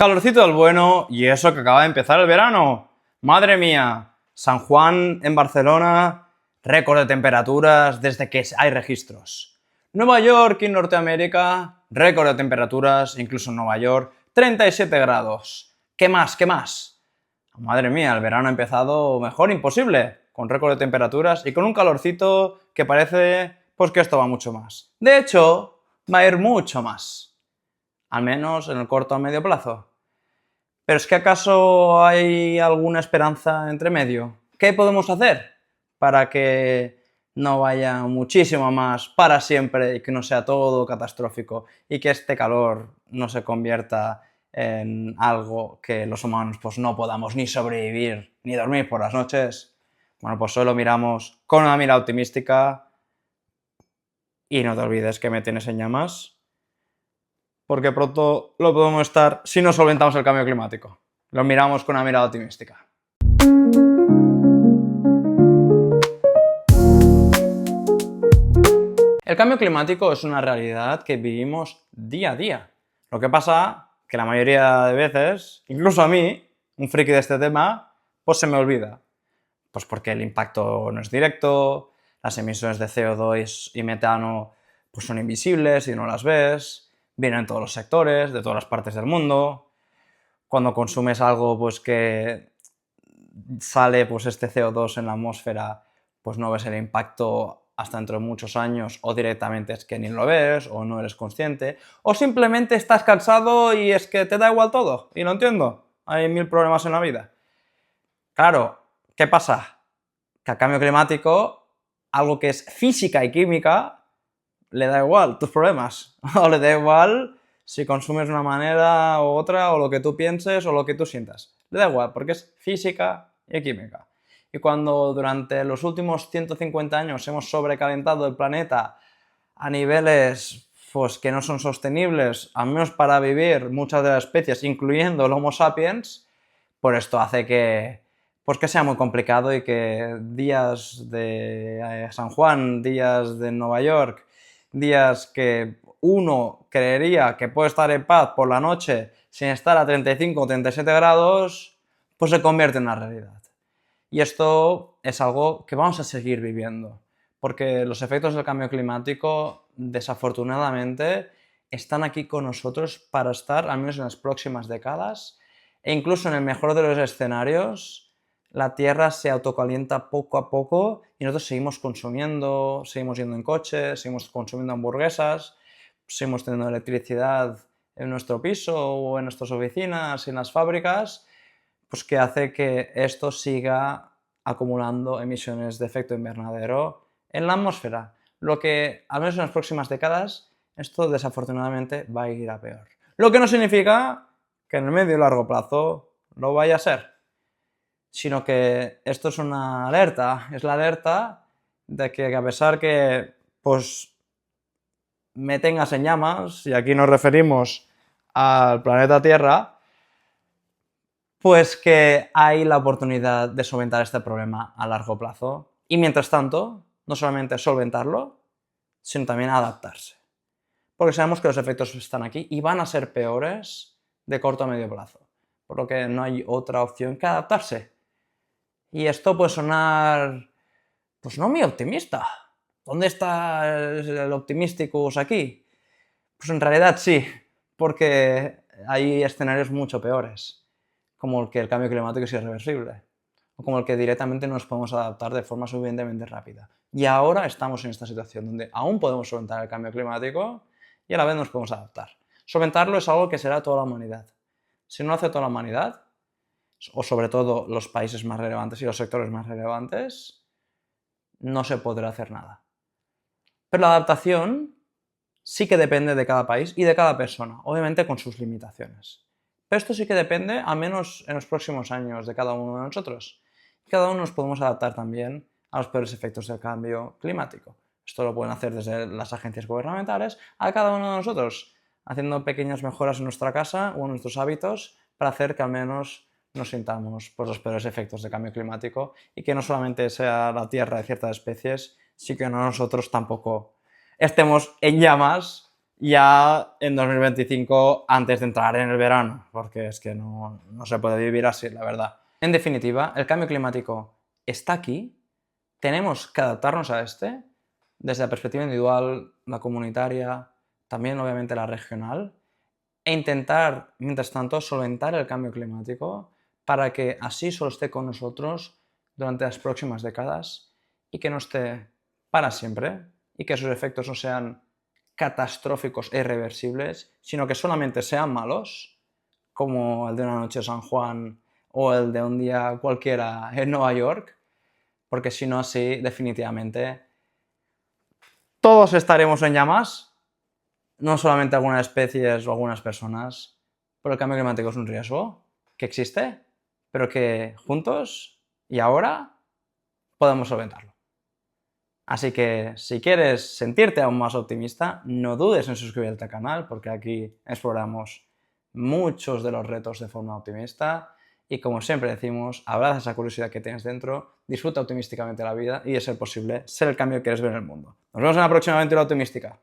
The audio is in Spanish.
Calorcito del bueno y eso que acaba de empezar el verano. Madre mía, San Juan en Barcelona, récord de temperaturas desde que hay registros. Nueva York y Norteamérica, récord de temperaturas, incluso en Nueva York, 37 grados. ¿Qué más? ¿Qué más? Madre mía, el verano ha empezado mejor imposible, con récord de temperaturas y con un calorcito que parece pues que esto va mucho más. De hecho, va a ir mucho más, al menos en el corto a medio plazo. ¿Pero es que acaso hay alguna esperanza entre medio? ¿Qué podemos hacer para que no vaya muchísimo más para siempre y que no sea todo catastrófico y que este calor no se convierta en algo que los humanos pues no podamos ni sobrevivir ni dormir por las noches? Bueno, pues solo miramos con una mirada optimística y no te olvides que me tienes en llamas, porque pronto lo podemos estar si no solventamos el cambio climático. Lo miramos con una mirada optimística. El cambio climático es una realidad que vivimos día a día. Lo que pasa que la mayoría de veces, incluso a mí, un friki de este tema, pues se me olvida. Pues porque el impacto no es directo, las emisiones de CO2 y metano pues son invisibles y no las ves, vienen en todos los sectores, de todas las partes del mundo. Cuando consumes algo pues que sale pues este CO2 en la atmósfera, pues no ves el impacto hasta dentro de muchos años, o directamente es que ni lo ves, o no eres consciente, o simplemente estás cansado y es que te da igual todo, y lo entiendo, hay mil problemas en la vida. Claro, ¿qué pasa? Que al cambio climático, algo que es física y química, le da igual tus problemas, o le da igual si consumes de una manera u otra, o lo que tú pienses, o lo que tú sientas. Le da igual, porque es física y química. Y cuando durante los últimos 150 años hemos sobrecalentado el planeta a niveles pues, que no son sostenibles, al menos para vivir muchas de las especies, incluyendo el Homo sapiens, pues esto hace que, pues que sea muy complicado y que días de San Juan, días de Nueva York, días que uno creería que puede estar en paz por la noche sin estar a 35 o 37 grados, pues se convierte en una realidad. Y esto es algo que vamos a seguir viviendo, porque los efectos del cambio climático, desafortunadamente, están aquí con nosotros para estar, al menos en las próximas décadas, e incluso en el mejor de los escenarios, la Tierra se autocalienta poco a poco y nosotros seguimos consumiendo, seguimos yendo en coche, seguimos consumiendo hamburguesas, seguimos teniendo electricidad en nuestro piso o en nuestras oficinas y en las fábricas, pues que hace que esto siga acumulando emisiones de efecto invernadero en la atmósfera, lo que, al menos en las próximas décadas, esto desafortunadamente va a ir a peor. Lo que no significa que en el medio y largo plazo lo vaya a ser, sino que esto es una alerta, es la alerta de que a pesar que pues me tengas en llamas, y aquí nos referimos al planeta Tierra, pues que hay la oportunidad de solventar este problema a largo plazo. Y mientras tanto, no solamente solventarlo, sino también adaptarse. Porque sabemos que los efectos están aquí y van a ser peores de corto a medio plazo. Por lo que no hay otra opción que adaptarse. Y esto puede sonar, pues no muy optimista. ¿Dónde está el optimisticus aquí? Pues en realidad sí, porque hay escenarios mucho peores, como el que el cambio climático es irreversible, o como el que directamente no nos podemos adaptar de forma suficientemente rápida. Y ahora estamos en esta situación donde aún podemos solventar el cambio climático y a la vez nos podemos adaptar. Solventarlo es algo que será toda la humanidad. Si no lo hace toda la humanidad, o sobre todo los países más relevantes y los sectores más relevantes, no se podrá hacer nada. Pero la adaptación sí que depende de cada país y de cada persona, obviamente con sus limitaciones. Pero esto sí que depende, al menos en los próximos años, de cada uno de nosotros. Y cada uno nos podemos adaptar también a los peores efectos del cambio climático. Esto lo pueden hacer desde las agencias gubernamentales a cada uno de nosotros, haciendo pequeñas mejoras en nuestra casa o en nuestros hábitos para hacer que al menos nos sintamos por los peores efectos del cambio climático y que no solamente sea la tierra de ciertas especies, sino que nosotros tampoco estemos en llamas ya en 2025 antes de entrar en el verano, porque es que no se puede vivir así, la verdad. En definitiva, el cambio climático está aquí, tenemos que adaptarnos a este, desde la perspectiva individual, la comunitaria, también obviamente la regional, e intentar, mientras tanto, solventar el cambio climático para que así solo esté con nosotros durante las próximas décadas y que no esté para siempre y que sus efectos no sean catastróficos e irreversibles, sino que solamente sean malos, como el de una noche de San Juan o el de un día cualquiera en Nueva York, porque si no así definitivamente todos estaremos en llamas, no solamente algunas especies o algunas personas, pero el cambio climático es un riesgo que existe, pero que juntos y ahora podemos solventarlo. Así que si quieres sentirte aún más optimista, no dudes en suscribirte al canal, porque aquí exploramos muchos de los retos de forma optimista y, como siempre decimos, abraza esa curiosidad que tienes dentro, disfruta optimísticamente la vida y, de ser posible, ser el cambio que quieres ver en el mundo. Nos vemos en la próxima aventura optimística.